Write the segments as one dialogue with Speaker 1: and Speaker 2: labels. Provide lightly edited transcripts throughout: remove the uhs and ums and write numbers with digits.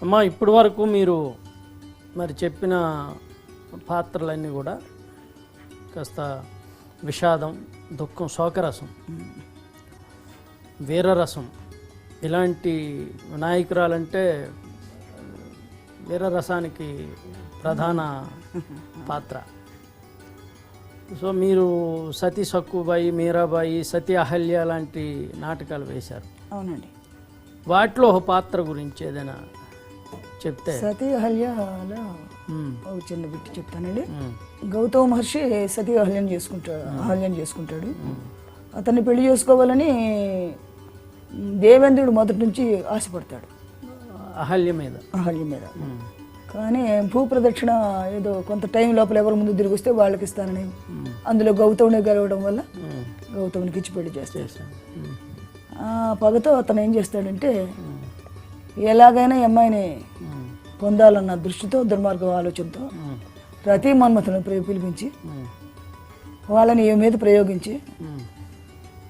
Speaker 1: అమ్మా ఇప్పటి వరకు మీరు మరి చెప్పిన పాత్రలన్నీ కూడా కాస్త విషాదం, దుఃఖం, శోకరసం, వీరరసం ఇలాంటి నాయకురాలంటే వీరరసానికి ప్రధాన పాత్ర. సో మీరు సతీ సక్కుబాయి, మీరాబాయి, సతీ అహల్య లాంటి నాటకాలు వేశారు.
Speaker 2: అవునండి.
Speaker 1: వాటిలో ఒక పాత్ర గురించి ఏదైనా చెప్తే.
Speaker 2: సతీ అహల్యలో ఒక చిన్న బిట్టు చెప్తానండి. గౌతమ మహర్షి సతీ అహల్యం చేసుకుంటాడు. అతన్ని పెళ్లి చేసుకోవాలని దేవేంద్రుడు మొదటి నుంచి ఆశపడతాడు
Speaker 1: అహల్య మీద.
Speaker 2: కానీ భూప్రదక్షిణ ఏదో కొంత టైం లోపల ఎవరు ముందు తిరిగి వస్తే వాళ్ళకి ఇస్తానని, అందులో గౌతముని గెలవడం వల్ల గౌతమునికి ఇచ్చి పెళ్లి చేస్తాడు. ఆ పగతో అతను ఏం చేస్తాడంటే ఎలాగైనా ఈ అమ్మాయిని పొందాలన్న దృష్టితో, దుర్మార్గం ఆలోచనతో రతి మన్మథులను పిలిపించి వాళ్ళని ఈ మీద ప్రయోగించి,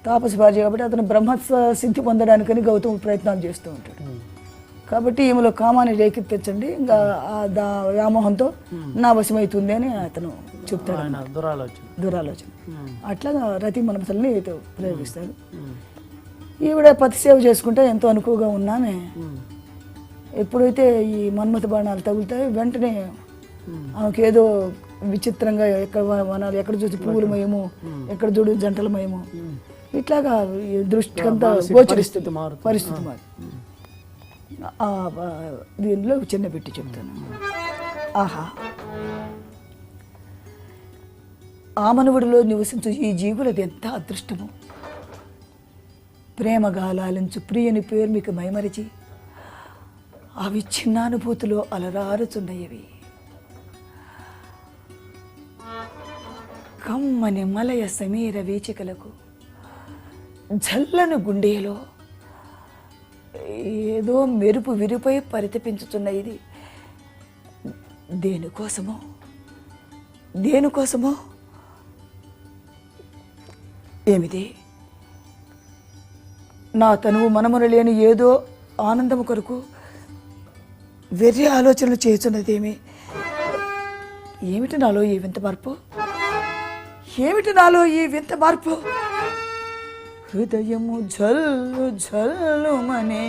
Speaker 2: తాపసి భార్య కాబట్టి అతను బ్రహ్మత్వ సిద్ధి పొందడానికని గౌతముడు ప్రయత్నాలు చేస్తూ ఉంటాడు. కాబట్టి ఈమెలో కామాన్ని రేకెత్తించండి, ఇంకా వ్యామోహంతో నా వశమవుతుంది అని అతను చెప్తాడు. దురాలోచన. అట్లాగా రతి మన్మథుల్ని ప్రయోగిస్తాడు. ఈవిడ పతి సేవ చేసుకుంటే ఎంతో అనుకువగా ఉన్నామే. ఎప్పుడైతే ఈ మన్మథ బాణాలు తగులుతాయో వెంటనే ఆమెకి ఏదో విచిత్రంగా వనాలు ఎక్కడ చూసి పువ్వులమయము, ఎక్కడ చూడు జంటలమయము, ఇట్లాగా దృష్టికంతా గోచరిస్తుంది పరిస్థితి మాది. దీనిలో చిన్న పెట్టి చెప్తాను. ఆహా, ఆమనువుడిలో నివసించు ఈ జీవులది ఎంత అదృష్టము. ప్రేమగా లాలించు ప్రియని పేరు మీకు మైమరిచి అవి చిన్నానుభూతిలో అలరారుచున్నయవి. కమ్మని మలయ సమీర వీచికలకు జల్లను గుండెలో ఏదో మెరుపు విరుపై పరితపించుతున్న ఇది దేనికోసమో ఏమిటి? నా తనువు మనమున లేని ఏదో ఆనందము కొరకు వెర్రి ఆలోచనలు చేస్తున్నదేమి? ఏమిటి నాలో ఈ వింత మార్పు? హృదయము జల్లు జల్లుమనే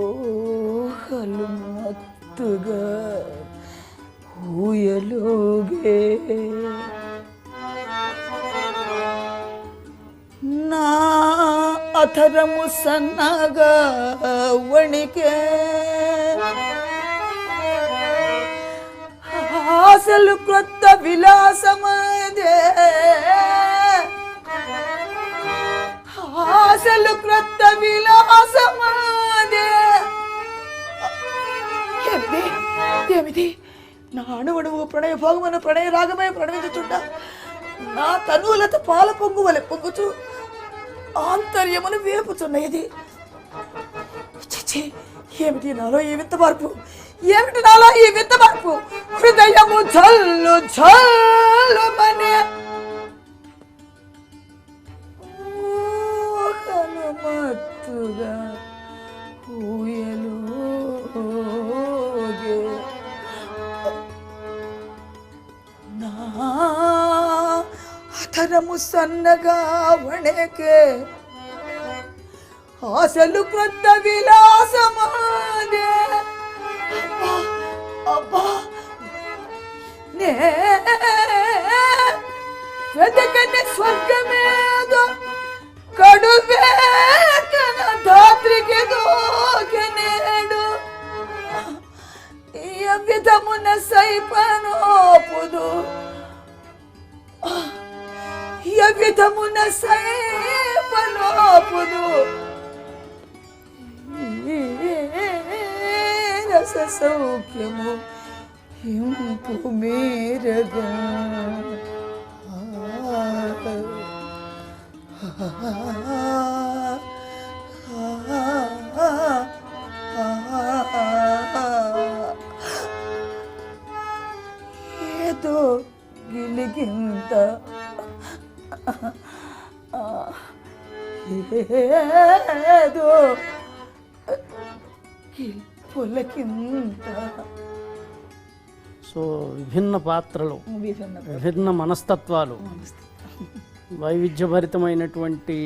Speaker 2: ఓహలు మత్తుగా ఊయలోగే నా అధరము సన్నగా వణికే ఆశలు క్రొత్త విలాసమదే ఏమిటి? నా అణువణువు ప్రణయ భోగమన ప్రణయ రాగమై ప్రణవించుచుండ నా తనువులతో పాల పొంగు వలె పొంగుచు ఆంతర్యమును వేపుచున్నది. ఏమిటి నాలో ఈ వింత మార్పు? హృదయము జల్లు జల్లుమనే మత్తుగా ఊయలోగే నా అధరము సన్నగా వణకే ఆశలు క్రొత్త విలాసమాదే. అబ్బా నే వెదకని స్వర్గమేదో కడువేకన ధాత్రికి దోకెనేడు ఈ విధమున సైపనోపుదు రస సౌఖ్యము ఇంపు మేరగా ఏదో గిలిగింత ఏదో పులకింత.
Speaker 1: సో విభిన్న పాత్రలు,
Speaker 2: విభిన్న
Speaker 1: విభిన్న మనస్తత్వాలు, వైవిధ్యభరితమైనటువంటి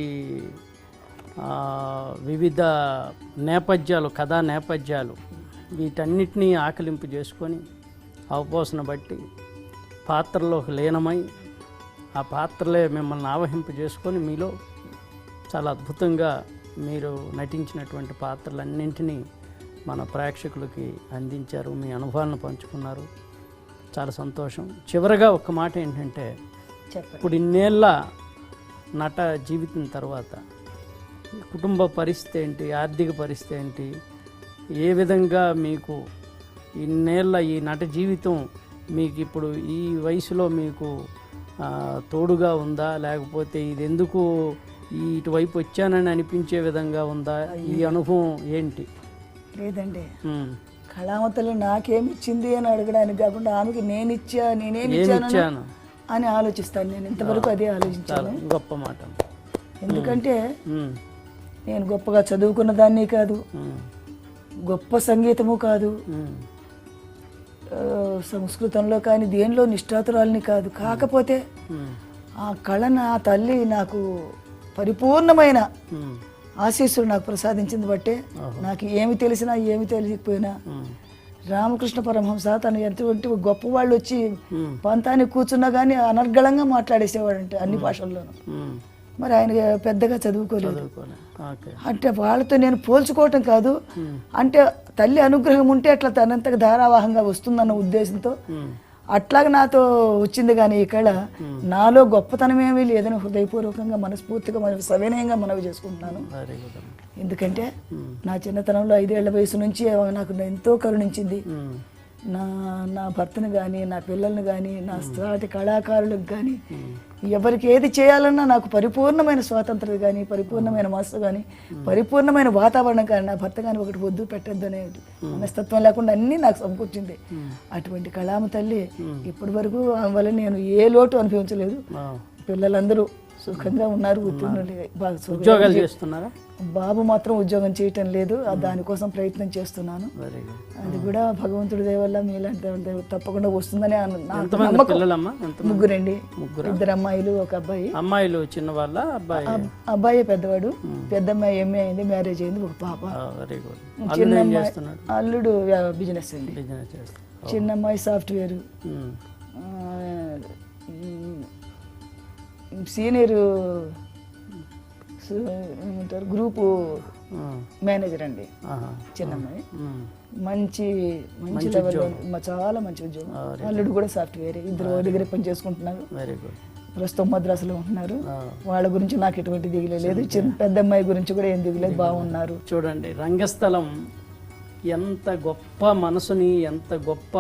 Speaker 1: వివిధ నేపథ్యాలు, కథా నేపథ్యాలు, వీటన్నిటినీ ఆకలింపు చేసుకొని అవపోసన బట్టి పాత్రలోకి లీనమై ఆ పాత్రలే మిమ్మల్ని ఆవహింపు చేసుకొని మీలో చాలా అద్భుతంగా మీరు నటించినటువంటి పాత్రలన్నింటినీ మన ప్రేక్షకులకి అందించారు, మీ అనుభవాలను పంచుకున్నారు. చాలా సంతోషం. చివరగా ఒక మాట ఏంటంటే,
Speaker 2: చెప్పండి.
Speaker 1: ఇప్పుడు ఇన్నేళ్ళ నట జీవితం తర్వాత కుటుంబ పరిస్థితి ఏంటి, ఆర్థిక పరిస్థితి ఏంటి, ఏ విధంగా మీకు ఇన్నేళ్ళ ఈ నట జీవితం మీకు ఇప్పుడు ఈ వయసులో మీకు తోడుగా ఉందా, లేకపోతే ఇది ఎందుకు ఇటువైపు వచ్చానని అనిపించే విధంగా ఉందా? ఈ అనుభవం ఏంటి?
Speaker 2: లేదండి, కళావతలు నాకేమిచ్చింది అని అడగడానికి కాకుండా ఆమెకి నేనేమిచ్చాను అని ఆలోచిస్తాను. నేను ఇంతవరకు అదే ఆలోచించాను.
Speaker 1: గొప్ప మాట.
Speaker 2: ఎందుకంటే నేను గొప్పగా చదువుకున్న దాన్ని కాదు, గొప్ప సంగీతము కాదు, సంస్కృతంలో కానీ దేనిలో నిష్ఠాతురాలని కాదు. కాకపోతే ఆ కళను ఆ తల్లి నాకు పరిపూర్ణమైన ఆశీస్సులు నాకు ప్రసాదించింది బట్టే నాకు ఏమి తెలిసినా ఏమి తెలియకపోయినా రామకృష్ణ పరమహంస తను ఎటువంటి గొప్ప వాళ్ళు వచ్చి పంతానికి కూర్చున్నా కానీ అనర్గళంగా మాట్లాడేసేవాడంటే అన్ని భాషల్లోనూ. మరి ఆయన పెద్దగా చదువుకోలేదు. అంటే వాళ్ళతో నేను పోల్చుకోవటం కాదు, అంటే తల్లి అనుగ్రహం ఉంటే అట్లా తనంతగా ధారావాహంగా వస్తుందన్న ఉద్దేశంతో అట్లాగా నాతో వచ్చింది. కానీ ఈ కళ నాలో గొప్పతనం ఏమీ లేదని హృదయపూర్వకంగా మనస్ఫూర్తిగా సవినయంగా మనవి చేసుకుంటున్నాను. ఎందుకంటే నా చిన్నతనంలో 5 ఏళ్ల వయసు నుంచి నాకు ఎంతో కరుణించింది. నా భర్తను కానీ, నా పిల్లల్ని కానీ, నా సాటి కళాకారులకు కానీ, ఎవరికి ఏది చేయాలన్నా నాకు పరిపూర్ణమైన స్వాతంత్రం కానీ, పరిపూర్ణమైన మనసు కానీ, పరిపూర్ణమైన వాతావరణం కానీ, నా భర్త కానీ ఒకటి వద్దు పెట్టద్దు అనే మనస్తత్వం లేకుండా అన్నీ నాకు సమకూర్చింది. అటువంటి కళామ తల్లి ఇప్పటి వరకు వల్ల నేను ఏ లోటు అనుభవించలేదు. పిల్లలందరూ సుఖంగా ఉన్నారు,
Speaker 1: ఉద్యోగాలు చేస్తున్నారా?
Speaker 2: బాబు మాత్రం ఉద్యోగం చేయటం లేదు, దానికోసం ప్రయత్నం చేస్తున్నాను. అది కూడా భగవంతుడి దయ వల్ల మీలాంటి తప్పకుండా వస్తుందని ముగ్గురండి, 2 అమ్మాయిలు 1 అబ్బాయి.
Speaker 1: అమ్మాయిలు చిన్న వాళ్ళ?
Speaker 2: అబ్బాయి పెద్దవాడు, పెద్ద అమ్మాయి MA అయింది, మ్యారేజ్ అయింది, 1 పాప. చిన్న అమ్మాయి అల్లుడు బిజినెస్ అండి, చిన్న అమ్మాయి సాఫ్ట్వేర్, సీనియర్ గ్రూపు మేనేజర్ అండి చిన్నమ్మాయి. మంచి లెవెల్లో చాలా మంచి ఉద్యోగం. అల్లుడు కూడా సాఫ్ట్వేర్. 2 దగ్గర పని చేసుకుంటున్నారు. ప్రస్తుతం మద్రాసులో ఉంటున్నారు. వాళ్ళ గురించి నాకు ఎటువంటి దిగులే లేదు. పెద్ద అమ్మాయి గురించి కూడా ఏం దిగులేదు, బాగున్నారు.
Speaker 1: చూడండి, రంగస్థలం ఎంత గొప్ప మనసుని, ఎంత గొప్ప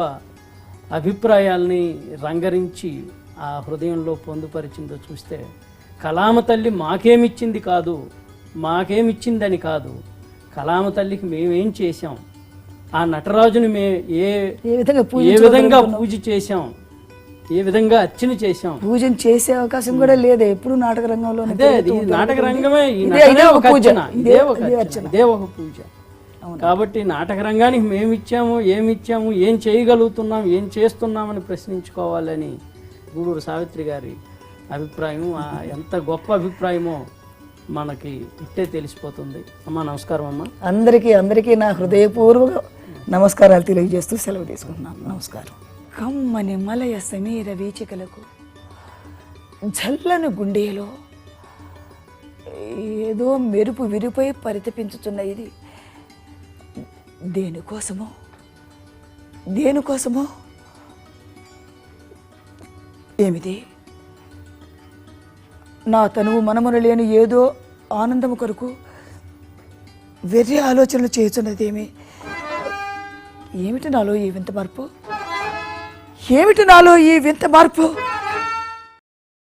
Speaker 1: అభిప్రాయాల్ని రంగరించి ఆ హృదయంలో పొందుపరిచిందో చూస్తే, కళామ తల్లి మాకేమిచ్చింది కాదు, మాకేమిచ్చిందని కాదు, కళామ తల్లికి మేమేం చేశాం, ఆ నటరాజుని ఏ విధంగా పూజ చేశాం, ఏ విధంగా అర్చన చేశాం.
Speaker 2: పూజ చేసే అవకాశం కూడా లేదు ఎప్పుడు నాటక రంగంలో.
Speaker 1: నాటక రంగమే ఇదే ఒక పూజ. కాబట్టి నాటక రంగానికి మేమిచ్చాము, ఏమిచ్చాము, ఏం చేయగలుగుతున్నాం, ఏం చేస్తున్నామని ప్రశ్నించుకోవాలని గూడూరు సావిత్రి గారి అభిప్రాయం. ఎంత గొప్ప అభిప్రాయమో మనకి ఇట్టే తెలిసిపోతుంది. అమ్మ నమస్కారం. అమ్మ
Speaker 2: అందరికీ నా హృదయపూర్వక నమస్కారాలు తెలియజేస్తూ సెలవు తీసుకుంటున్నాను. నమస్కారం. కమ్మని మలయ సమీర వీచికలకు జల్లను గుండెలో ఏదో మెరుపు విరిపై పరితపించుతున్న ఇది దేనికోసమో ఏమిటి? నా తనువు మనమున లేని ఏదో ఆనందము కొరకు వెర్రి ఆలోచనలు చేస్తున్నదేమి? ఏమిటి నాలో ఈ వింత మార్పు?